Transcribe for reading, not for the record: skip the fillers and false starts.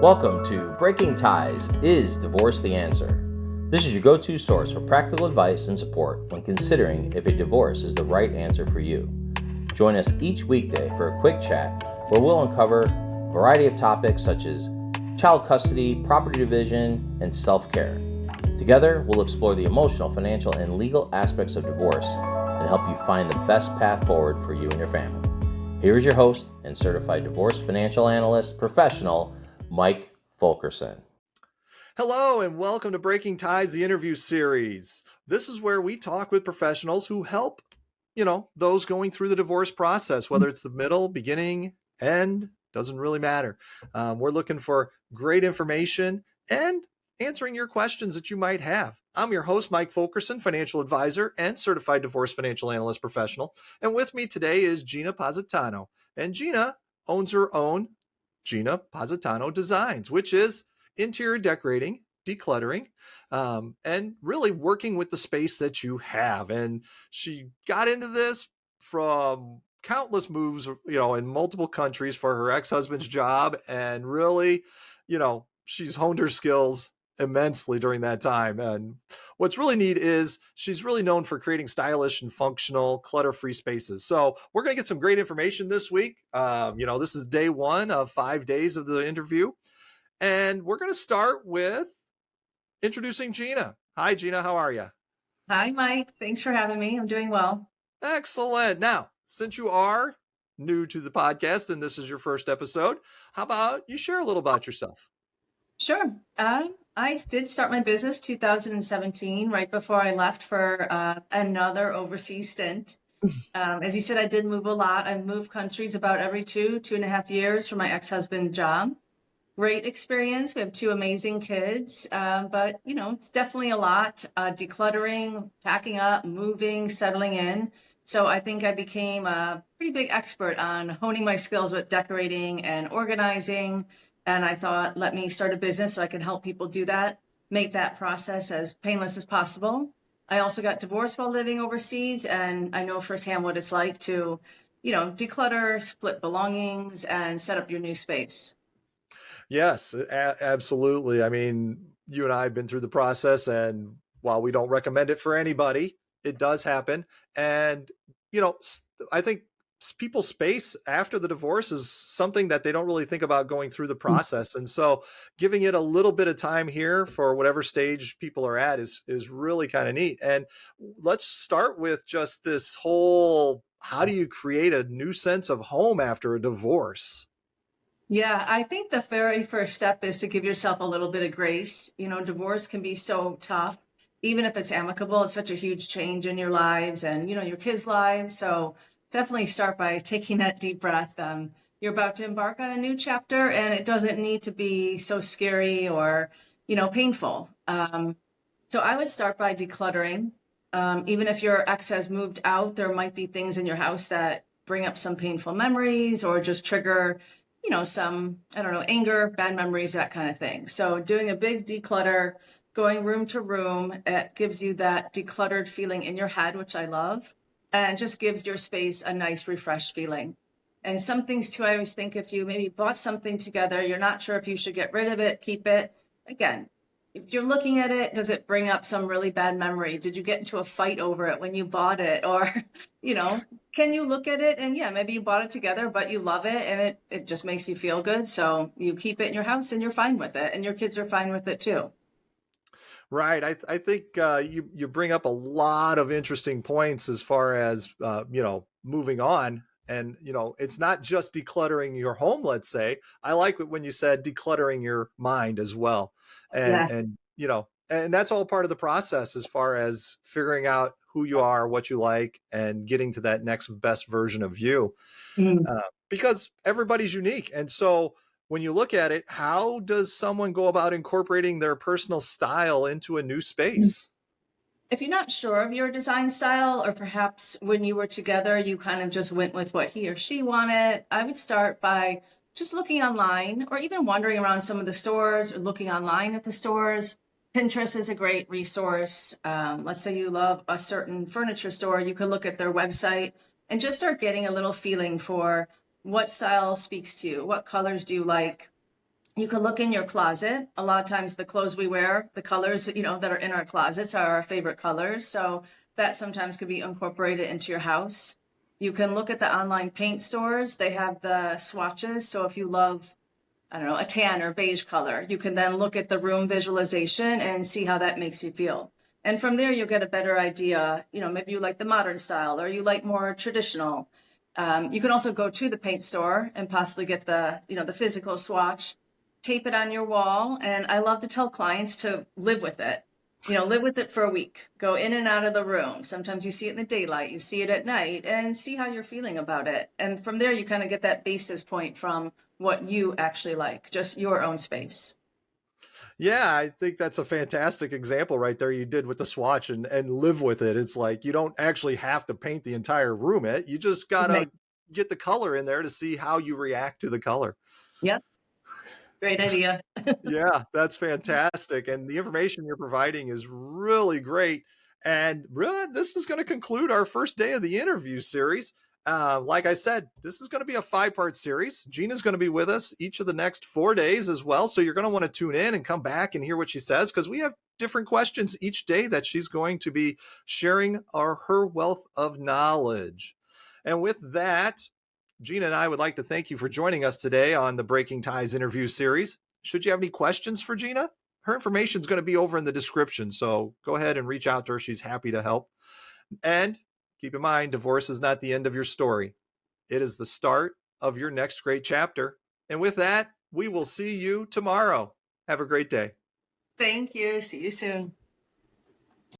Welcome to Breaking Ties. Is Divorce the Answer? This is your go-to source for practical advice and support when considering if a divorce is the right answer for you. Join us each weekday for a quick chat where we'll uncover a variety of topics such as child custody, property division, and self-care. Together, we'll explore the emotional, financial, and legal aspects of divorce and help you find the best path forward for you and your family. Here is your host and Certified Divorce Financial Analyst professional, Mike Fulkerson. Hello and welcome to Breaking Ties, the interview series. This is where we talk with professionals who help, those going through the divorce process, whether it's the middle, beginning, end, doesn't really matter. We're looking for great information and answering your questions that you might have. I'm your host, Mike Fulkerson, financial advisor and certified divorce financial analyst professional. And with me today is Gina Positano. And Gina owns her own Gina Positano Designs, which is interior decorating, decluttering, and really working with the space that you have. And she got into this from countless moves, in multiple countries for her ex-husband's job. And really, she's honed her skills immensely during that time. And what's really neat is she's really known for creating stylish and functional clutter-free spaces. So we're going to get some great information this week. This is day one of 5 days of the interview. And we're going to start with introducing Gina. Hi, Gina. How are you? Hi, Mike. Thanks for having me. I'm doing well. Excellent. Now, since you are new to the podcast and this is your first episode, how about you share a little about yourself? Sure. I did start my business 2017, right before I left for another overseas stint. As you said, I did move a lot. I moved countries about every 2.5 years for my ex-husband's job. Great experience. We have 2 amazing kids, but it's definitely a lot. Decluttering, packing up, moving, settling in. So I think I became a pretty big expert on honing my skills with decorating and organizing. And I thought, let me start a business so I can help people do that, make that process as painless as possible. I also got divorced while living overseas, and I know firsthand what it's like to, declutter, split belongings, and set up your new space. Yes, absolutely. I mean, you and I have been through the process, and while we don't recommend it for anybody, it does happen. And, I think people's space after the divorce is something that they don't really think about going through the process. And so giving it a little bit of time here for whatever stage people are at is really kind of neat. And let's start with just this whole, how do you create a new sense of home after a divorce? Yeah, I think the very first step is to give yourself a little bit of grace. Divorce can be so tough, even if it's amicable. It's such a huge change in your lives and, your kids' lives. So definitely start by taking that deep breath. You're about to embark on a new chapter, and it doesn't need to be so scary or, painful. So I would start by decluttering. Even if your ex has moved out, there might be things in your house that bring up some painful memories or just trigger some, I don't know, anger, bad memories, that kind of thing. So doing a big declutter, going room to room, it gives you that decluttered feeling in your head, which I love, and just gives your space a nice, refreshed feeling. And some things too, I always think if you maybe bought something together, you're not sure if you should get rid of it, keep it. Again, if you're looking at it, does it bring up some really bad memory? Did you get into a fight over it when you bought it? Or, can you look at it and maybe you bought it together, but you love it and it just makes you feel good. So you keep it in your house and you're fine with it and your kids are fine with it too. Right. I think you bring up a lot of interesting points as far as, moving on. And, it's not just decluttering your home, let's say. I like it when you said decluttering your mind as well. Yes. And that's all part of the process as far as figuring out who you are, what you like, and getting to that next best version of you. Because everybody's unique. And so when you look at it, how does someone go about incorporating their personal style into a new space? If you're not sure of your design style, or perhaps when you were together, you kind of just went with what he or she wanted, I would start by just looking online or even wandering around some of the stores or looking online at the stores. Pinterest is a great resource. Let's say you love a certain furniture store, you could look at their website and just start getting a little feeling for what style speaks to you, what colors do you like, You can look in your closet. A lot of times the clothes we wear, the colors, that are in our closets are our favorite colors. So that sometimes could be incorporated into your house. You can look at the online paint stores. They have the swatches. So if you love, I don't know, a tan or beige color, you can then look at the room visualization and see how that makes you feel. And from there, you'll get a better idea. Maybe you like the modern style or you like more traditional. You can also go to the paint store and possibly get the physical swatch, tape it on your wall. And I love to tell clients to live with it. Live with it for a week. Go in and out of the room. Sometimes you see it in the daylight, you see it at night, and see how you're feeling about it. And from there, you kind of get that basis point from what you actually like, just your own space. Yeah, I think that's a fantastic example right there you did with the swatch and live with it. It's like you don't actually have to paint the entire room it. You just gotta get the color in there to see how you react to the color. Yep. Great idea. Yeah, that's fantastic. And the information you're providing is really great. And really, this is going to conclude our first day of the interview series. Like I said, this is going to be a 5-part series. Gina's going to be with us each of the next 4 days as well. So you're going to want to tune in and come back and hear what she says, because we have different questions each day that she's going to be sharing her wealth of knowledge. And with that, Gina and I would like to thank you for joining us today on the Breaking Ties interview series. Should you have any questions for Gina, her information is going to be over in the description. So go ahead and reach out to her. She's happy to help. And keep in mind, divorce is not the end of your story. It is the start of your next great chapter. And with that, we will see you tomorrow. Have a great day. Thank you. See you soon.